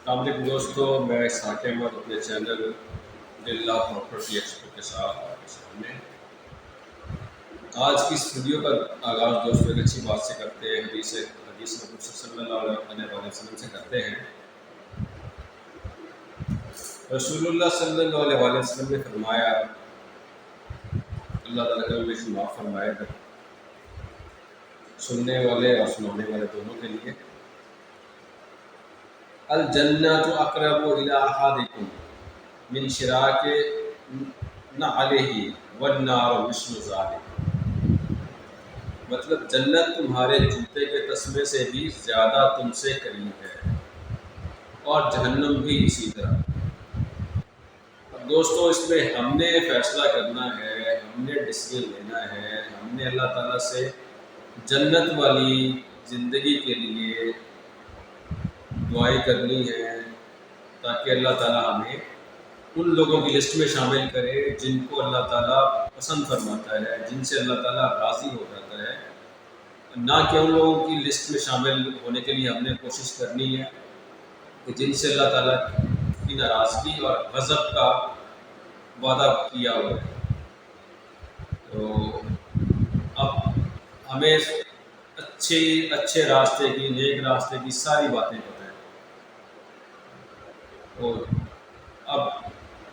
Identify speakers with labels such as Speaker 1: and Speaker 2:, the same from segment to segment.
Speaker 1: السلام علیکم دوستو، میں ساق احمد اپنے چینل للہ پراپرٹی ایکسپرٹ کے ساتھ آپ کے سامنے آج کی اس ویڈیو کا آغاز دوستوں ایک اچھی بات سے کرتے ہیں، حدیث نبوی صلی اللہ علیہ وسلم سے کرتے ہیں۔ رسول اللہ صلی اللہ علیہ وسلم نے فرمایا، اللہ تعالیٰ کا بھی معاف فرمائے گا سننے والے اور سنانے والے دونوں کے لیے، الجنۃ اقرب الی احدکم من شراک نعلہ والنار مثل ذلک، مطلب جنت تمہارے جوتے کے تسمے سے بھی زیادہ تم سے قریب ہے اور جہنم بھی اسی طرح۔ اب دوستو اس میں ہم نے فیصلہ کرنا ہے، ہم نے ڈسیزن لینا ہے، ہم نے اللہ تعالیٰ سے جنت والی زندگی کے لیے دعائیں کرنی ہے تاکہ اللہ تعالیٰ ہمیں ان لوگوں کی لسٹ میں شامل کرے جن کو اللہ تعالیٰ پسند فرماتا ہے، جن سے اللہ تعالیٰ راضی ہو جاتا ہے، نہ کہ ان لوگوں کی لسٹ میں شامل ہونے کے لیے ہم نے کوشش کرنی ہے کہ جن سے اللہ تعالیٰ کی ناراضگی اور غضب کا وعدہ کیا ہوا ہے۔ تو اب ہمیں اچھے راستے کی، نیک راستے کی ساری باتیں پتہ ہیں، اور اب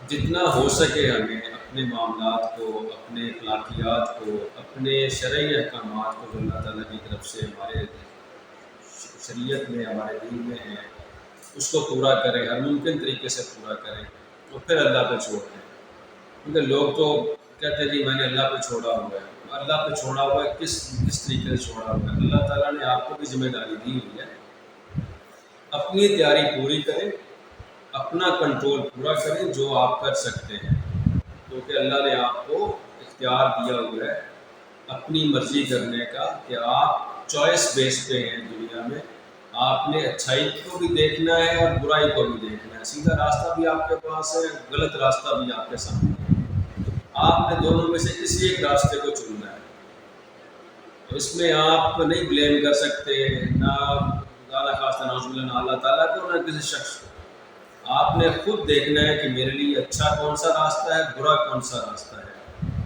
Speaker 1: جتنا ہو سکے ہمیں اپنے معاملات کو، اپنے اخلاقیات کو، اپنے شرعی احکامات کو جو اللہ تعالیٰ کی طرف سے ہمارے شریعت میں، ہمارے دین میں ہیں، اس کو پورا کریں، ہر ممکن طریقے سے پورا کریں، اور پھر اللہ پہ چھوڑ دیں۔ کیونکہ لوگ تو کہتے ہیں جی میں نے اللہ پہ چھوڑا ہوا ہے۔ اللہ پہ چھوڑا ہوا ہے کس طریقے سے چھوڑا ہوا ہے؟ اللہ تعالیٰ نے آپ کو بھی ذمہ داری دی ہوئی ہے، اپنی تیاری پوری کریں، اپنا کنٹرول پورا کریں جو آپ کر سکتے ہیں، کیونکہ اللہ نے آپ کو اختیار دیا ہوا ہے اپنی مرضی کرنے کا کہ آپ چوائس بیس پہ ہیں دنیا میں، آپ نے اچھائی کو بھی دیکھنا ہے اور برائی کو بھی دیکھنا ہے، سیدھا راستہ بھی آپ کے پاس ہے، غلط راستہ بھی آپ کے سامنے ہے، آپ نے دونوں میں سے کسی ایک راستے کو چننا ہے۔ تو اس میں آپ نہیں بلیم کر سکتے، نہ خاصہ نہ اللہ تعالیٰ کو، نہ کسی شخص کو۔ آپ نے خود دیکھنا ہے کہ میرے لیے اچھا کون سا راستہ ہے، برا کون سا راستہ ہے،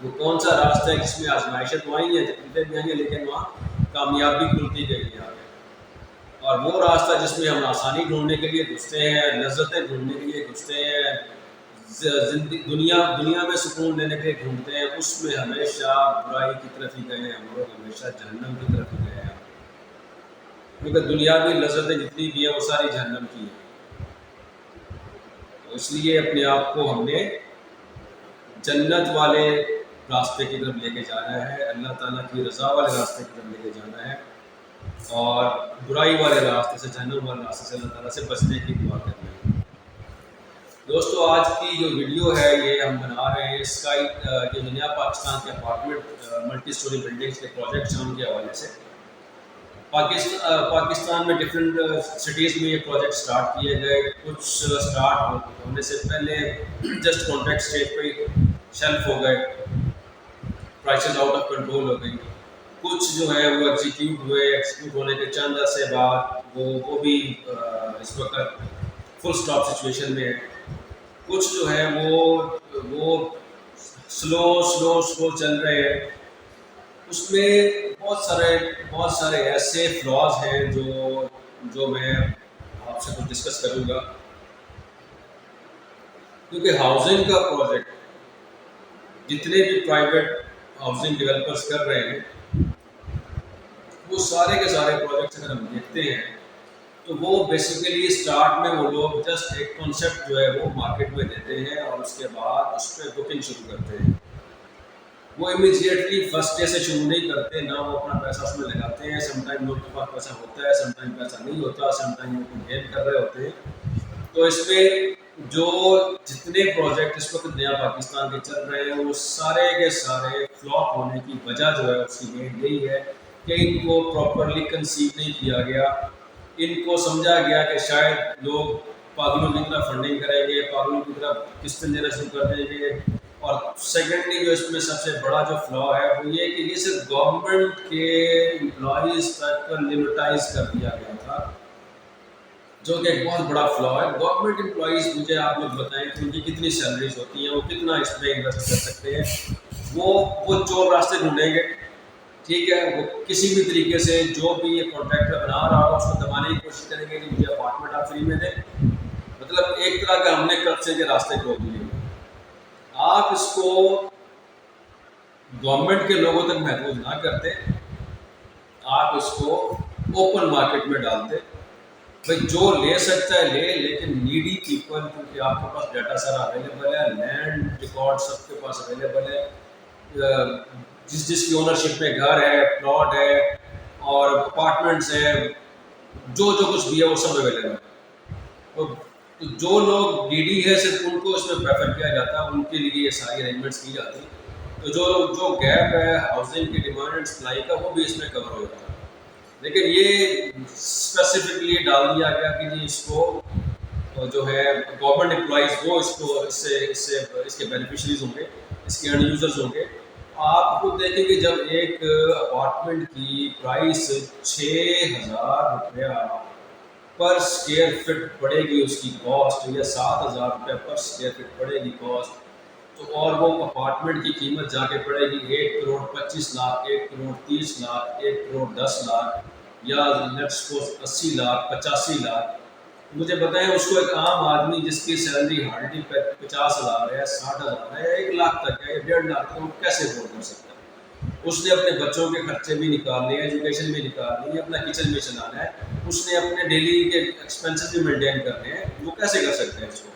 Speaker 1: وہ کون سا راستہ ہے جس میں آزمائشیں تو آئی ہیں، تکلیفیں بھی آئی ہیں، لیکن وہاں کامیابی کھلتی گئی ہے آگے، اور وہ راستہ جس میں ہم آسانی ڈھونڈنے کے لیے گھستے ہیں، لذتیں ڈھونڈنے کے لیے گھستے ہیں، دنیا میں سکون لینے کے لیے ڈھونڈتے ہیں، اس میں ہمیشہ برائی کی طرف ہی گئے ہیں ہم لوگ، ہمیشہ جہنم کی طرف ہی گئے ہیں، کیونکہ دنیاوی لذتیں جتنی بھی ہیں وہ ساری جہنم کی ہیں۔ تو اس لیے اپنے آپ کو ہم نے جنت والے راستے کی طرف لے کے جانا ہے، اللہ تعالیٰ کی رضا والے راستے کی طرف لے کے جانا ہے، اور برائی والے راستے سے، جہنم والے راستے سے اللہ تعالیٰ سے بچنے کی دعا کرنا ہے۔ دوستو آج کی جو ویڈیو ہے یہ ہم بنا رہے ہیں اسکائی جو نیا پاکستان کے اپارٹمنٹ ملٹی سٹوری بلڈنگز کے پروجیکٹ ہیں ان کے حوالے سے۔ پاکستان میں ڈفرینٹ سٹیز میں یہ پروجیکٹ سٹارٹ کیے گئے، کچھ سٹارٹ ہونے سے پہلے جسٹ کانٹریکٹ اسٹیج پہ شیلف ہو گئے، پرائسز آؤٹ آف کنٹرول ہو گئی، کچھ جو ہے وہ ایگزیکیوٹ ہونے کے چند عرصے بعد وہ بھی اس وقت فل سٹاپ سچویشن میں ہے، کچھ جو ہے وہ سلو چل رہے ہیں۔ اس میں بہت سارے ایسے فلاز ہیں جو میں آپ سے کچھ ڈسکس کروں گا، کیونکہ ہاؤسنگ کا پروجیکٹ جتنے بھی پرائیویٹ ہاؤسنگ ڈیولپرز کر رہے ہیں وہ سارے کے سارے پروجیکٹس اگر ہم دیکھتے ہیں تو وہ بیسیکلی اسٹارٹ میں وہ لوگ جسٹ ایک کانسیپٹ جو ہے وہ مارکیٹ میں دیتے ہیں اور اس کے بعد اس پہ بکنگ شروع کرتے ہیں، وہ امیجیٹلی فرسٹ ڈے سے شروع نہیں کرتے، نہ وہ اپنا پیسہ اس میں لگاتے ہیں، سم ٹائم لوگ کے پاس پیسہ ہوتا ہے، سم ٹائم پیسہ نہیں ہوتا، سم ٹائم وہ گیم کر رہے ہوتے ہیں۔ تو اس میں جو جتنے پروجیکٹ اس وقت نیا پاکستان کے چل رہے ہیں وہ سارے کے سارے فلاپ ہونے کی وجہ جو ہے اس کی مین یہی ہے کہ ان کو پراپرلی کنسیو نہیں کیا گیا، ان کو سمجھا گیا کہ شاید لوگ پاگلوں کی طرح فنڈنگ کریں گے، پاگلوں کی طرح قسطیں دینا شروع کر دیں گے، اور سیکنڈلی جو اس میں سب سے بڑا جو فلا ہے وہ یہ کہ یہ صرف گورنمنٹ کے امپلائیز تک لمٹائز کر دیا گیا تھا، جو کہ ایک بہت بڑا فلا ہے. گورنمنٹ امپلائیز مجھے آپ لوگ بتائیں کہ ان کی کتنی سیلریز ہوتی ہیں, وہ کتنا اس میں انویسٹ کر سکتے ہیں. وہ چور راستے ڈھونڈیں گے, ٹھیک ہے, وہ کسی بھی طریقے سے جو بھی یہ کانٹریکٹر بنا رہا ہوگا اس کو دبانے کی کوشش کریں گے کہ مجھے اپارٹمنٹ آپ فری میں دیں. مطلب ایک طرح کا ہم نے قبضے کے راستے کھول دیے. آپ اس کو گورنمنٹ کے لوگوں تک محدود نہ کرتے, آپ اس کو اوپن مارکیٹ میں ڈالتے. بھائی جو لے سکتا ہے لے, لیکن نیڈی پیپل, کیونکہ آپ کے پاس ڈیٹا سارا اویلیبل ہے, لینڈ ریکارڈ سب کے پاس اویلیبل ہے, جس کی اونرشپ میں گھر ہے, پلاٹ ہے اور اپارٹمنٹس ہیں, جو کچھ بھی ہے وہ سب اویلیبل ہے. تو جو لوگ نیڈی ہے صرف ان کو اس میں پریفر کیا جاتا ہے, ان کے لیے یہ ساری ارینجمنٹس کی جاتی ہیں. تو جو گیپ ہے ہاؤسنگ کی ڈیمانڈ اینڈ سپلائی کا, وہ بھی اس میں کور ہو جاتا ہے. لیکن یہ اسپیسیفکلی ڈال دیا گیا کہ جی اس کو جو ہے گورنمنٹ امپلائیز وہ اس کے بینیفیشریز ہوں گے, اس کے اینڈ یوزرز ہوں گے. آپ کو دیکھیں کہ جب ایک اپارٹمنٹ کی پرائس 6,000 روپیہ پر اسکوائر فٹ پڑے گی, اس کی کاسٹ, یا 7,000 روپیہ پر اسکوائر فٹ پڑے گی کاسٹ, تو اور وہ اپارٹمنٹ کی قیمت جا کے پڑے گی 1,25,00,000, 1,30,00,000, 1,10,00,000, یا لیٹس سپوز 80,00,000, 85,00,000. مجھے بتائیں اس کو ایک عام آدمی جس کی سیلری ہارڈلی 50,000 ہے, 60,000 ہے, 1,00,000 تک ہے, 1,50,000 تک, وہ کیسے افورڈ کر سکتا ہے؟ اس نے اپنے بچوں کے خرچے بھی نکالنے ہیں, ایجوکیشن بھی نکالنی ہے, اپنا کچن بھی چلانا ہے, اس نے اپنے ڈیلی کے ایکسپینسز بھی مینٹین کرنے ہیں. وہ کیسے کر سکتے ہیں اس کو؟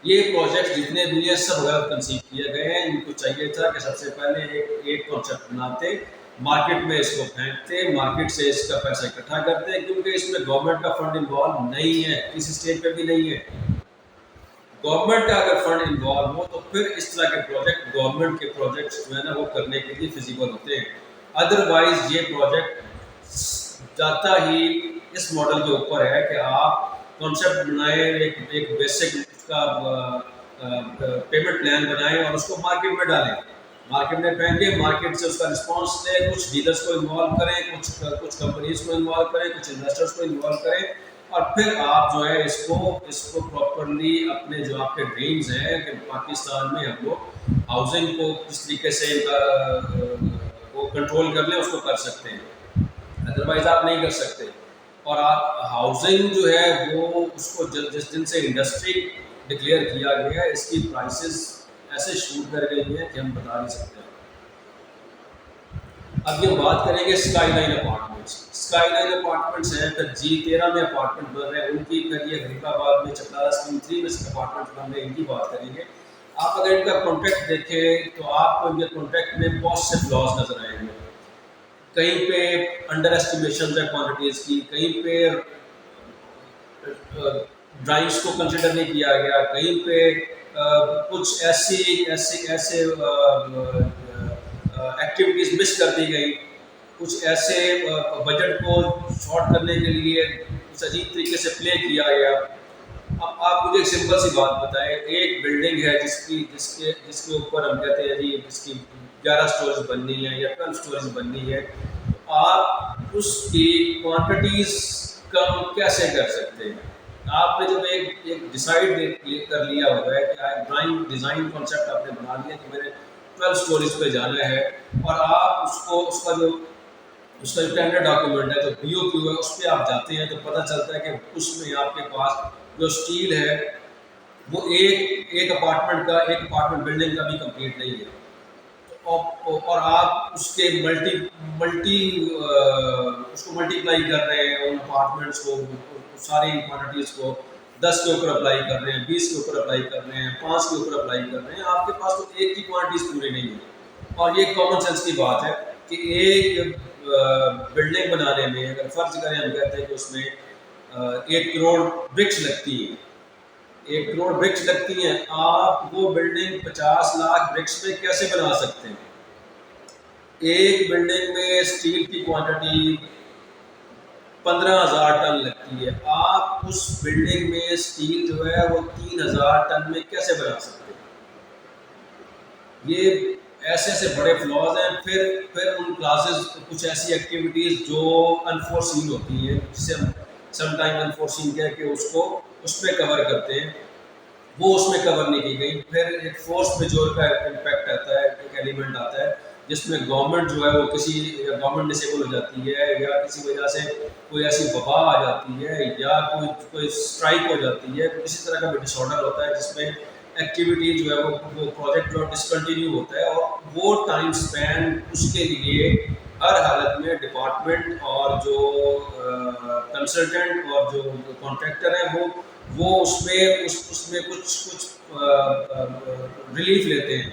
Speaker 1: یہ پروجیکٹ جتنے بھی ہیں سب غلط کنسیو کیے گئے ہیں. ان کو چاہیے تھا کہ سب سے پہلے ایک کانسیپٹ بناتے, مارکیٹ میں اس کو پھینکتے, مارکیٹ سے اس کا پیسہ اکٹھا کرتے, کیونکہ اس میں گورنمنٹ کا فنڈ انوالو نہیں ہے, کسی اسٹیج پہ بھی نہیں ہے. گورنمنٹ کا اگر فنڈ انوالو ہو تو پھر اس طرح کے پروجیکٹ, گورنمنٹ کے پروجیکٹس جو ہے نا وہ کرنے کے لیے فیزیبل ہوتے ہیں. ادروائز یہ پروجیکٹ جاتا ہی اس ماڈل کے اوپر ہے کہ آپ کانسیپٹ بنائیں, ایک بیسک کا پیمنٹ پلان بنائیں اور اس کو مارکیٹ میں ڈالیں, مارکیٹ میں پھینکیں, مارکیٹ سے اس کا رسپانس لیں, کچھ ڈیلرس کو انوالو کریں, کچھ کمپنیز کو انوالو کریں, کچھ انویسٹرس کو انوالو کریں, اور پھر آپ جو ہے اس کو پراپرلی اپنے جو آپ کے ڈریمز ہیں کہ پاکستان میں ہم لوگ ہاؤسنگ کو کس طریقے سے وہ کنٹرول کر لیں, اس کو کر سکتے ہیں. ادروائز آپ نہیں کر سکتے. اور آپ ہاؤسنگ جو ہے وہ اس کو جس دن سے انڈسٹری ڈکلیئر کیا گیا ہے, اس کی پرائسز ایسے شوٹ کر گئی ہیں کہ ہم بتا نہیں سکتے. اب یہ بات کریں گے sky line apartments. Sky line apartments ہیں, پھر G13 میں اپارٹمنٹ بن رہے ہیں, ان کی, پھر یہ غریب آباد میں چپرارا اسکیم 3 میں اپارٹمنٹ بن رہے ہیں, ان کی بات کریں گے. آپ اگر ان کا کانٹریکٹ دیکھیں تو آپ کو ان کے کانٹریکٹ میں بہت سے فلاز نظر آئیں گے. کہیں پہ انڈر ایسٹیمیشن ہے کوانٹٹیز کی, کہیں پہ ڈرائنگس کو کنسیڈر نہیں کیا گیا, کہیں پہ کچھ ایسے ایکٹیویٹیز مس کر دی گئی, کچھ ایسے بجٹ کو شارٹ کرنے کے لیے کچھ عجیب طریقے سے پلے کیا گیا. اب آپ مجھے ایک سمپل سی بات بتائیں, ایک بلڈنگ ہے جس کے اوپر ہم کہتے ہیں جی جس کی 11 اسٹوریز بننی ہے یا 12 اسٹوریز بننی ہے, تو آپ اس کی کوانٹٹیز کم کیسے کر سکتے ہیں؟ آپ نے جب ایک ڈیسائیڈ کر لیا ہوا ہے کہ ڈیزائن کانسیپٹ آپ نے بنا لیا کہ میں نے 12 اسٹوریز پہ جانا ہے, اور آپ اس کا جو ٹینڈر ڈاکیومنٹ ہے, جو BOQ ہے, اس پہ آپ جاتے ہیں تو پتہ چلتا ہے کہ اس میں آپ کے پاس جو اسٹیل ہے وہ ایک اپارٹمنٹ بلڈنگ کا بھی کمپلیٹ نہیں ہے. اور آپ اس کے اس کو ملٹیپلائی کر رہے ہیں, ان اپارٹمنٹس کو, ساری کوانٹٹیز کو 10 کے اوپر اپلائی کر رہے ہیں, 20 کے اوپر اپلائی کر رہے ہیں, 5 کے اوپر اپلائی کر رہے ہیں. آپ کے پاس تو ایک کی کوانٹٹیز پوری نہیں ہے. اور یہ کامن سینس کی بات ہے کہ ایک بلڈنگ بنانے میں اگر فرض کریں ہم کہتے ہیں کہ اس میں 1 کروڑ برکس لگتی ہیں, 1 کروڑ برکس لگتی ہیں, آپ وہ بلڈنگ 50 لاکھ برکس میں کیسے بنا سکتے ہیں؟ ایک بلڈنگ میں اسٹیل کی کوانٹٹی 15,000 ٹن لگتی ہے, آپ اس بلڈنگ میں اسٹیل جو ہے وہ 3,000 ٹن میں کیسے بنا سکتے ہیں؟ یہ ایسے بڑے فلاز ہیں. پھر ان کلاسز کچھ ایسی ایکٹیویٹیز جو انفورسین ہوتی ہیں, جسے ہم سم ٹائم انفورسنگ کیا کہ اس کو اس میں کور کرتے ہیں، وہ اس میں کور نہیں کی گئی. پھر ایک فورس میجور کا امپیکٹ آتا ہے، ایک ایلیمنٹ آتا ہے جس میں گورنمنٹ جو ہے وہ کسی گورنمنٹ ڈسیبل ہو جاتی ہے، یا کسی وجہ سے کوئی ایسی وبا آ جاتی ہے، یا کوئی اسٹرائک ہو جاتی ہے، کسی طرح کا بھی ڈس آرڈر ہوتا ہے جس میں ایکٹیویٹی جو ہے وہ پروجیکٹ جو ڈسکنٹینیو ہوتا ہے، اور وہ ٹائم اسپین اس کے لیے ہر حالت میں ڈپارٹمنٹ اور جو کنسلٹنٹ اور جو کانٹریکٹر ہیں وہ اس میں کچھ ریلیف لیتے ہیں.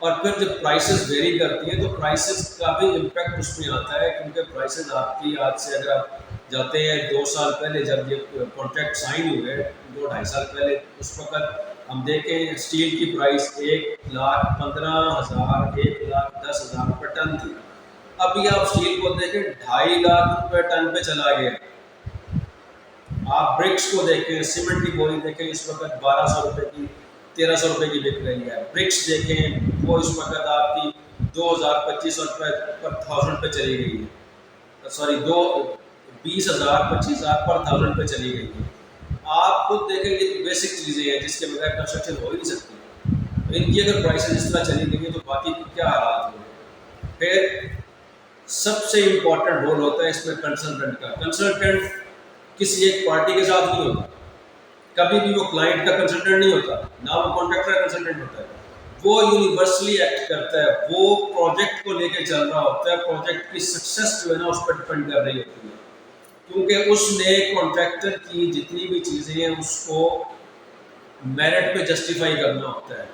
Speaker 1: اور پھر جب پرائسز ویری کرتی ہیں تو پرائسز کا بھی امپیکٹ اس میں آتا ہے، کیونکہ پرائسز آپ کی آج سے اگر آپ جاتے ہیں 2 سال پہلے جب یہ کانٹریکٹ سائن ہوئے 2-2.5 سال پہلے، اس وقت ہم دیکھیں اسٹیل کی پرائس 1,15,000 1,10,000 روپے ٹن تھی. ابھی آپ اسٹیل کو دیکھیں 2.5 لاکھ روپے ٹن پہ چلا گیا. آپ برکس کو دیکھیں، سیمنٹ کی بوری دیکھیں، اس وقت 1,200 روپے کی 1,300 روپے کی بک رہی ہے. برکس دیکھیں وہ اس وقت آپ کی 2,000-2,500 روپے پر تھاؤزینڈ پہ چلی گئی ہے، سوری 20,000-25,000 پر تھاؤزینڈ پہ چلی گئی ہے. آپ خود دیکھیں یہ تو بیسک چیزیں ہیں جس کے بغیر کنسٹرکشن ہو ہی نہیں سکتی. ان کی اگر پرائسز اس طرح چلی گئی ہیں تو باقی کی کیا حالات ہوں گے. پھر سب سے امپورٹنٹ رول ہوتا ہے اس میں کنسلٹنٹ کا. کنسلٹنٹ کسی ایک پارٹی کے ساتھ نہیں ہوتا، کبھی بھی وہ کلائنٹ کا کنسلٹنٹ نہیں ہوتا، نہ وہ کانٹریکٹر کا کنسلٹنٹ ہوتا ہے. وہ یونیورسلی ایکٹ کرتا ہے، وہ پروجیکٹ کو لے کے چل رہا ہوتا ہے، پروجیکٹ کی سکسیس جو ہے نا اس پر ڈپینڈ کر رہی ہوتی ہے، کیونکہ اس نے کانٹریکٹر کی جتنی بھی چیزیں ہیں اس کو میرٹ پہ جسٹیفائی کرنا ہوتا ہے،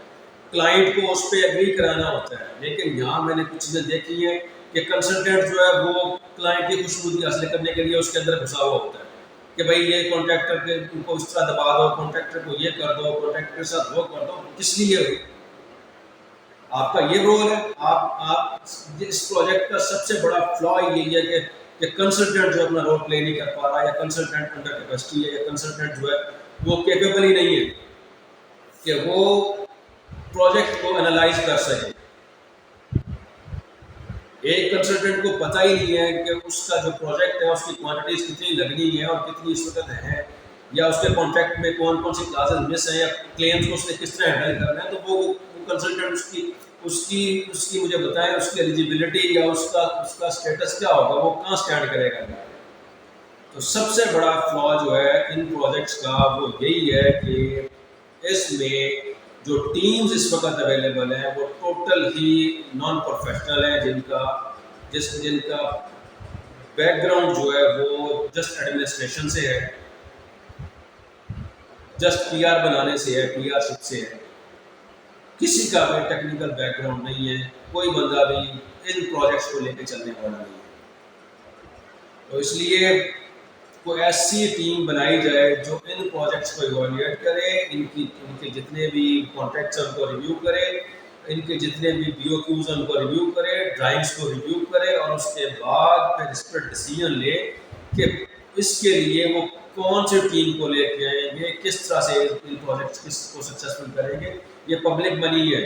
Speaker 1: کلائنٹ کو اس پہ ایگری کرانا ہوتا ہے. لیکن یہاں میں نے کچھ چیزیں دیکھی ہیں کہ کنسلٹنٹ جو ہے وہ کلائنٹ کی خوشنودی حاصل کرنے کے لیے اس کے اندر گھسا ہوا ہوتا ہے کہ بھائی یہ کانٹریکٹر کے کو اس طرح دبا دو، کانٹریکٹر کو یہ کر دو، کانٹریکٹر کے ساتھ وہ کر دو. کس لیے آپ کا یہ رول ہے. آپ اس پروجیکٹ کا سب سے بڑا فلا یہی ہے کہ کنسلٹنٹ جو اپنا رول پلے نہیں کر پا رہا، یا کنسلٹنٹ انڈر کیپیسٹی ہے، یا کنسلٹنٹ جو ہے وہ کیپیبل ہی نہیں ہے کہ وہ پروجیکٹ کو انالائز کر سکے. ایک کنسلٹنٹ کو پتہ ہی نہیں ہے کہ اس کا جو پروجیکٹ ہے اس کی کوانٹٹیز کتنی لگنی ہے اور کتنی اس وقت ہے، یا اس کے کانٹریکٹ میں کون کون سی کلاسز مس ہیں، یا کلیمز کو اس نے کس طرح ہینڈل کرنا ہے. تو وہ کنسلٹنٹ اس کی مجھے بتائیں اس کی ایلیجیبلٹی یا اس کا اسٹیٹس کیا ہوگا، وہ کہاں اسٹینڈ کرے گا. تو سب سے بڑا فلا جو ہے ان پروجیکٹس کا وہ یہی ہے کہ اس میں جو ٹیمز اس وقت اویلیبل ہیں وہ ٹوٹل ہی نان پروفیشنل ہیں، جن کا بیک گراؤنڈ جو ہے وہ جسٹ ایڈمنسٹریشن سے ہے، جسٹ پی آر بنانے سے ہے، پی آر شپ سے ہے. کسی کا بھی ٹیکنیکل بیک گراؤنڈ نہیں ہے، کوئی بندہ بھی ان پروجیکٹس کو لے کے چلنے والا نہیں ہے. تو اس لیے کوئی ایسی ٹیم بنائی جائے جو ان پروجیکٹس کو ایویلویٹ کرے، ان کے جتنے بھی کانٹریکٹس ہیں ان کو ریویو کرے، ان کے جتنے بھی بی او کیوز ہیں ان کو ریویو کرے، ڈرائنگس کو ریویو کرے، اور اس کے بعد پھر اس پر ڈیسیجن لے کہ اس کے لیے وہ کون سی ٹیم کو لے کے آئیں گے، کس طرح سے ان پروجیکٹس کو سکسیسفل کریں گے. یہ پبلک منی ہے،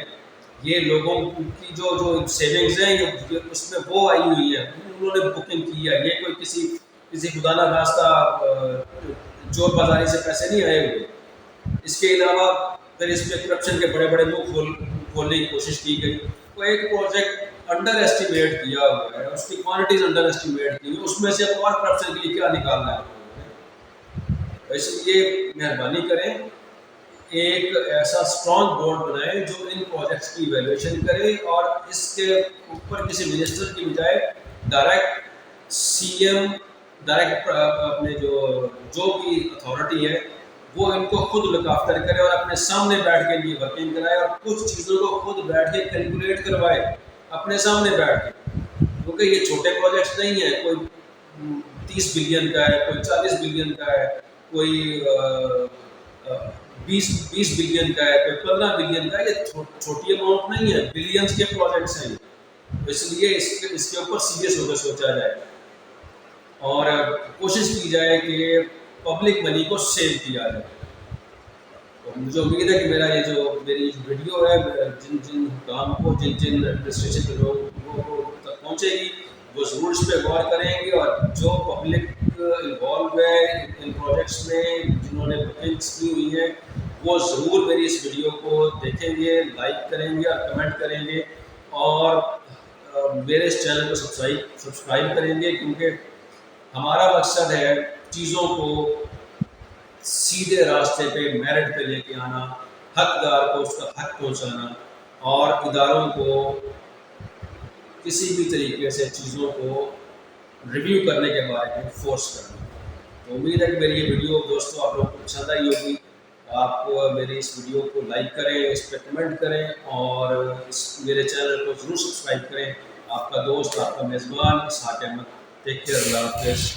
Speaker 1: یہ لوگوں کی جو سیونگز ہیں یہ اس میں وہ آئی ہوئی ہے، انہوں نے بکنگ کی ہے. یہ کوئی کسی خدا نہ راستہ چور بازاری سے پیسے نہیں آئے ہوئے. اس کے علاوہ پھر اس میں کرپشن کے بڑے بڑے منہ کھولنے کی کوشش کی گئی. وہ ایک پروجیکٹ انڈر ایسٹیمیٹ کیا ہوا ہے، اس کی کوانٹیز انڈر ایسٹیمیٹ کی ہوئی، اس میں سے اور کرپشن کے لیے کیا نکالنا ہے. اس لیے مہربانی کریں ایک ایسا اسٹرانگ بورڈ بنائیں جو ان پروجیکٹس کی ایویلویشن کرے، اور اس کے اوپر کسی منسٹر کی بجائے ڈائریکٹ سی ایم، ڈائریکٹ اپنے جو بھی اتھارٹی ہے وہ ان کو خود لک آفٹر کرے اور اپنے سامنے بیٹھ کے ان کی ورکنگ کرائے، اور کچھ چیزوں کو خود بیٹھ کے کیلکولیٹ کروائے اپنے سامنے بیٹھ کے. کیونکہ یہ چھوٹے پروجیکٹس نہیں ہیں، کوئی 30 بلین کا ہے، کوئی 40 بلین کا ہے، کوئی 20 بلین کا ہے، کوئی 15 بلین کا ہے. یہ چھوٹی اماؤنٹ نہیں ہے، بلینز کے پروجیکٹس ہیں. اس لیے اس کے اوپر سیریس ہو کے سوچا جائے اور کوشش کی جائے کہ پبلک منی کو سیو کیا جائے. مجھے امید ہے کہ میری ویڈیو ہے جن حکام کو، جن ایڈمنسٹریشن کے لوگوں تک پہنچے گی، وہ ضرور اس پہ غور کریں گے، اور جو پبلک پبلک انوالو ہے ان پروجیکٹس میں، جنہوں نے بکنگس کی ہوئی ہیں، وہ ضرور میری اس ویڈیو کو دیکھیں گے، لائک کریں گے اور کمنٹ کریں گے، اور میرے اس چینل کو سبسکرائب کریں گے، کیونکہ ہمارا مقصد ہے چیزوں کو سیدھے راستے پہ میرٹ پہ لے کے آنا، حقدار کو اس کا حق پہنچانا، اور اداروں کو کسی بھی طریقے سے چیزوں کو ریویو کرنے کے بارے میں فورس کرنا۔ تو امید ہے کہ میری یہ ویڈیو دوستوں آپ لوگوں کو پسند آئی ہوگی۔ آپ کو میری اس ویڈیو کو لائک کریں، اس پہ کمنٹ کریں، اور میرے چینل کو ضرور سبسکرائب کریں۔ آپ کا دوست، آپ کا میزبان اسحاق احمد۔ ٹیک کیئر، اللہ حافظ۔